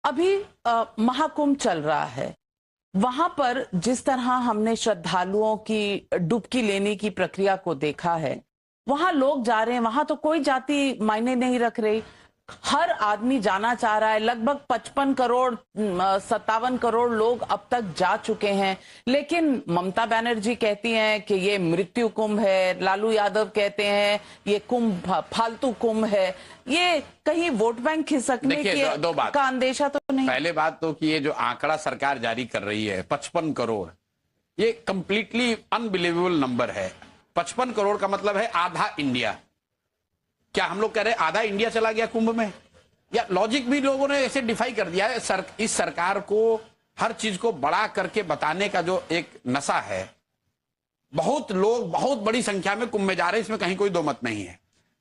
अभी महाकुंभ चल रहा है। वहां पर जिस तरह हमने श्रद्धालुओं की डुबकी लेने की प्रक्रिया को देखा है, वहां लोग जा रहे हैं, वहां तो कोई जाति मायने नहीं रख रही। हर आदमी जाना चाह रहा है। लगभग 55 करोड़ 57 करोड़ लोग अब तक जा चुके हैं। लेकिन ममता बनर्जी कहती हैं कि ये मृत्यु कुंभ है, लालू यादव कहते हैं ये कुंभ फालतू कुंभ है। ये कहीं वोट बैंक खिसकने के दो बात का अंदेशा तो नहीं? पहले बात तो कि ये जो आंकड़ा सरकार जारी कर रही है 55 करोड़, ये कंप्लीटली अनबिलीवेबल नंबर है। 55 करोड़ का मतलब है आधा इंडिया। क्या हम लोग कह रहे हैं आधा इंडिया चला गया कुंभ में? या लॉजिक भी लोगों ने ऐसे डिफाई कर दिया है। इस सरकार को हर चीज को बड़ा करके बताने का जो एक नशा है, बहुत लोग बहुत बड़ी संख्या में कुंभ में जा रहे हैं, इसमें कहीं कोई दो मत नहीं है।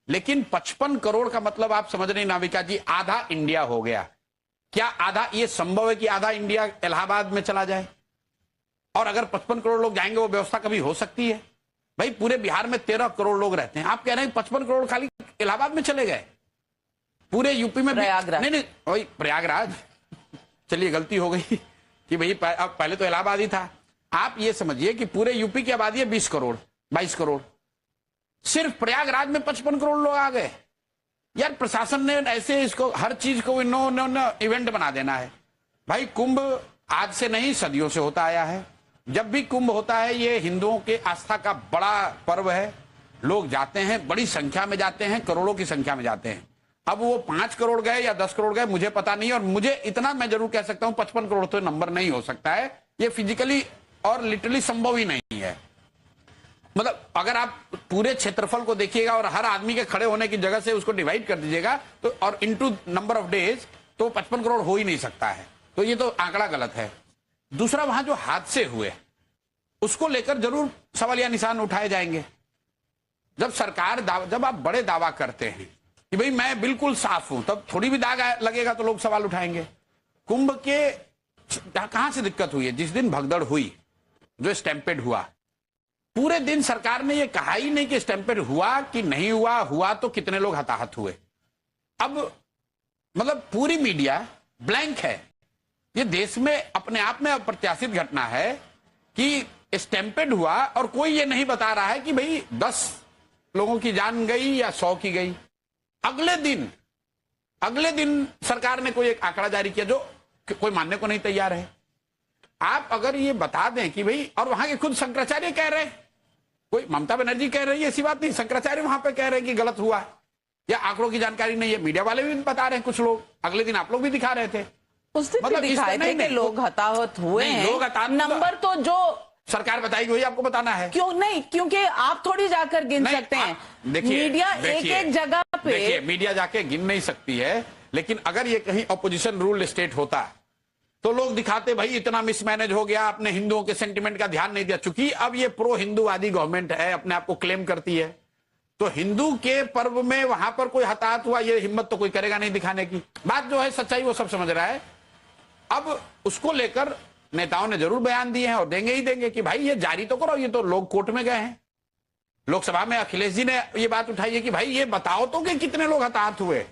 लेकिन 55 करोड़ का मतलब आप समझ रहे नाविका जी, आधा इंडिया हो गया। क्या आधा ये संभव है कि आधा इंडिया इलाहाबाद में चला जाए? और अगर 55 करोड़ लोग जाएंगे वो व्यवस्था कभी हो सकती है? भाई पूरे बिहार में 13 करोड़ लोग रहते हैं, आप कह रहे हैं 55 करोड़ खाली इलाहाबाद में चले गए? पूरे यूपी में प्रयागराज नहीं वही प्रयागराज, चलिए गलती हो गई कि भाई अब पहले तो इलाहाबाद ही था। आप ये समझिए कि पूरे यूपी की आबादी है 20 करोड़ 22 करोड़, सिर्फ प्रयागराज में 55 करोड़ लोग आ गए। यार प्रशासन ने ऐसे इसको हर चीज को इवेंट बना देना है। भाई कुंभ आज से नहीं सदियों से होता आया है। जब भी कुंभ होता है ये हिंदुओं के आस्था का बड़ा पर्व है। लोग जाते हैं, बड़ी संख्या में जाते हैं, करोड़ों की संख्या में जाते हैं। अब वो 5 करोड़ गए या 10 करोड़ गए मुझे पता नहीं, और मुझे इतना मैं जरूर कह सकता हूं 55 करोड़ तो नंबर नहीं हो सकता है। ये फिजिकली और लिटरली संभव ही नहीं है। मतलब अगर आप पूरे क्षेत्रफल को देखिएगा और हर आदमी के खड़े होने की जगह से उसको डिवाइड कर दीजिएगा तो और इनटू नंबर ऑफ डेज, तो 55 करोड़ हो ही नहीं सकता है। तो ये तो आंकड़ा गलत है। दूसरा, वहां जो हादसे हुए उसको लेकर जरूर सवालिया निशान उठाए जाएंगे। जब आप बड़े दावा करते हैं कि भाई मैं बिल्कुल साफ हूं, तब थोड़ी भी दाग लगेगा तो लोग सवाल उठाएंगे। कुंभ के कहां से दिक्कत हुई है? जिस दिन भगदड़ हुई, जो स्टैम्पेड हुआ, पूरे दिन सरकार ने यह कहा ही नहीं कि स्टैम्पेड हुआ कि नहीं हुआ, हुआ तो कितने लोग हताहत हुए। अब मतलब पूरी मीडिया ब्लैंक है। ये देश में अपने आप में अप्रत्याशित घटना है कि स्टैम्पेड हुआ और कोई ये नहीं बता रहा है कि भाई 10 लोगों की जान गई या 100 की गई। अगले दिन सरकार ने कोई एक आंकड़ा जारी किया जो कोई मानने को नहीं तैयार है। आप अगर ये बता दें कि भाई, और वहां के खुद शंकराचार्य कह रहे हैं, कोई ममता बनर्जी कह रही है ऐसी बात नहीं, शंकराचार्य वहां पे कह रहे हैं कि गलत हुआ या आंकड़ों की जानकारी नहीं है। मीडिया वाले भी बता रहे हैं, कुछ लोग अगले दिन आप लोग भी दिखा रहे थे, उस दिन मतलब दिखाए थे कि लोग हताहत हुए हैं। नंबर तो जो सरकार बताएगी वही आपको बताना है। क्यों नहीं? क्योंकि आप थोड़ी जाकर गिन सकते हैं। मीडिया एक जगह पे, देखिए मीडिया जाके गिन नहीं सकती है, लेकिन अगर ये कहीं अपोजिशन रूल स्टेट होता तो लोग दिखाते भाई इतना मिसमैनेज हो गया, आपने हिंदुओं के सेंटिमेंट का ध्यान नहीं दिया। चूंकि अब ये प्रो हिंदूवादी गवर्नमेंट है, अपने आप को क्लेम करती है, तो हिंदू के पर्व में वहां पर कोई हताहत हुआ ये हिम्मत तो कोई करेगा नहीं दिखाने की। बात जो है सच्चाई वो सब समझ रहा है। अब उसको लेकर नेताओं ने जरूर बयान दिए हैं और देंगे ही देंगे कि भाई ये जारी तो करो। ये तो लोग कोर्ट में गए हैं, लोकसभा में अखिलेश जी ने ये बात उठाई है कि भाई ये बताओ तो कि कितने लोग हताहत हुए।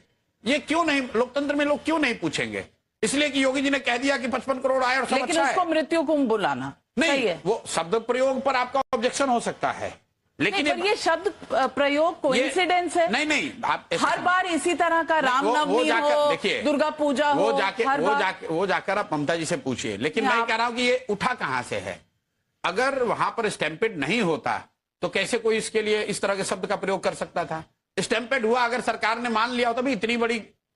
ये क्यों नहीं, लोकतंत्र में लोग क्यों नहीं पूछेंगे? इसलिए कि योगी जी ने कह दिया कि 55 करोड़ आए और सब लेकिन अच्छा उसको है। मृत्यु कुंभ बुलाना नहीं है। वो शब्द प्रयोग पर आपका ऑब्जेक्शन हो सकता है, लेकिन ये शब्द प्रयोग कोइंसिडेंस है। नहीं आप हर बार इसी तरह का रामनवमी हो, देखिए दुर्गा पूजा हो, वो जाकर आप ममता जी से पूछिए। लेकिन मैं कह रहा हूं कि ये उठा कहां से है? अगर वहां पर स्टैम्पेड नहीं होता तो कैसे कोई इसके लिए इस तरह के शब्द का प्रयोग कर सकता था? स्टैम्पेड हुआ, अगर सरकार ने मान लिया होता भी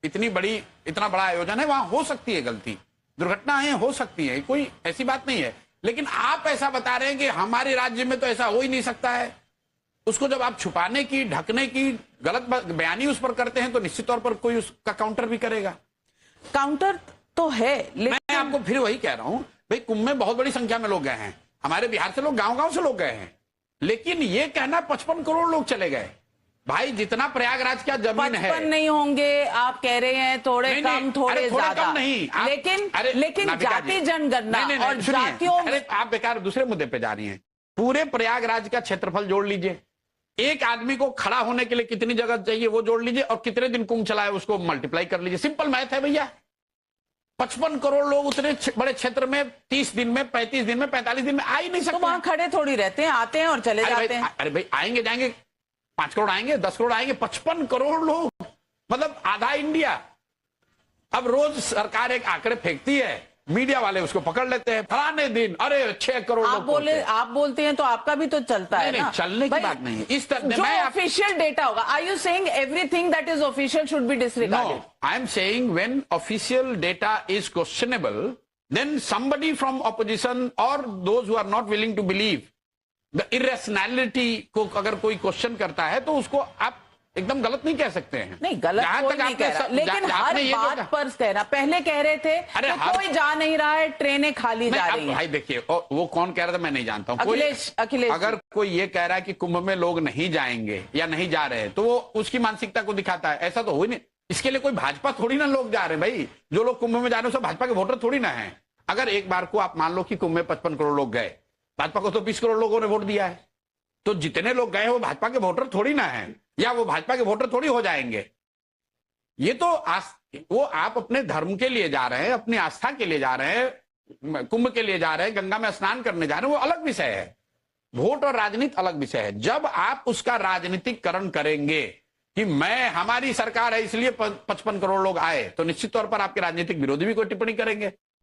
इतना बड़ा आयोजन है, वहां हो सकती है गलती, दुर्घटनाएं हो सकती है, कोई ऐसी बात नहीं है। लेकिन आप ऐसा बता रहे हैं कि हमारे राज्य में तो ऐसा हो ही नहीं सकता है। उसको जब आप छुपाने की, ढकने की गलत बयानी उस पर करते हैं तो निश्चित तौर पर कोई उसका काउंटर भी करेगा। काउंटर तो है, लेकिन मैं आपको फिर वही कह रहा हूं, भाई कुंभ में बहुत बड़ी संख्या में लोग गए हैं, हमारे बिहार से लोग, गांव-गांव से लोग गए हैं। लेकिन ये कहना 55 करोड़ लोग चले गए, भाई जितना प्रयागराज क्या जमीन है। 55 नहीं होंगे आप कह रहे हैं, थोड़े कम थोड़े ज्यादा नहीं। लेकिन जाति जनगणना और जातियों, अरे आप बेकार दूसरे मुद्दे पे जा रही हैं। पूरे प्रयागराज का क्षेत्रफल जोड़ लीजिए, एक आदमी को खड़ा होने के लिए कितनी जगह चाहिए वो जोड़ लीजिए, और कितने दिन कुंभ चला है उसको मल्टीप्लाई कर लीजिए। सिंपल मैथ है भैया। 55 करोड़ लोग उतने बड़े क्षेत्र में 30 दिन में, 35 दिन में, 45 दिन में आ ही नहीं तो सकते। वहां खड़े थोड़ी रहते हैं, आते हैं और चले जाते हैं। अरे भाई आएंगे जाएंगे, 5 करोड़ आएंगे, 10 करोड़ आएंगे, 55 करोड़ लोग, मतलब आधा इंडिया। अब रोज सरकार एक आंकड़े फेंकती है, मीडिया वाले उसको पकड़ लेते हैं, फलाने दिन अरे 6 करोड़ आप लोग पहुंचे। आप बोलते हैं तो आपका भी तो चलता है नहीं, ना। चलने की भाई, बात नहीं है। इस तरह जो ऑफिशियल डेटा होगा, are you saying everything that is official should be disregarded? No, I am saying when official data is questionable, then somebody from opposition or those who are not willing to believe the irrationality को अगर कोई question करता है तो उसको आप एकदम गलत नहीं कह सकते हैं। नहीं, गलत कोई नहीं कह रहा, लेकिन हर बात पर कहना। पहले कह रहे थे कि कोई जा नहीं रहा है, ट्रेनें खाली जा रही हैं। भाई देखिए, वो कौन कह रहा था मैं नहीं जानता हूँ। अखिलेश अगर कोई ये कह रहा है कि कुंभ में लोग नहीं जाएंगे या नहीं जा रहे हैं तो वो उसकी मानसिकता को दिखाता है। ऐसा तो हो ही नहीं। इसके लिए कोई भाजपा थोड़ी ना लोग जा रहे हैं भाई। जो लोग कुंभ में जा रहे हैं सब भाजपा के वोटर थोड़ी ना है। अगर एक बार को आप मान लो कि कुंभ में 55 करोड़ लोग गए, भाजपा को तो 20 करोड़ लोगों ने वोट दिया है, तो जितने लोग गए वो भाजपा के वोटर थोड़ी ना है, या वो भाजपा के वोटर थोड़ी हो जाएंगे। ये तो वो आप अपने धर्म के लिए जा रहे हैं, अपनी आस्था के लिए जा रहे हैं, कुंभ के लिए जा रहे हैं, गंगा में स्नान करने जा रहे हैं, वो अलग विषय है। वोट और राजनीति अलग विषय है। जब आप उसका राजनीतिकरण करेंगे कि हमारी सरकार है इसलिए 55 करोड़ लोग आए, तो निश्चित तौर पर आपके राजनीतिक विरोधी भी कोई टिप्पणी करेंगे।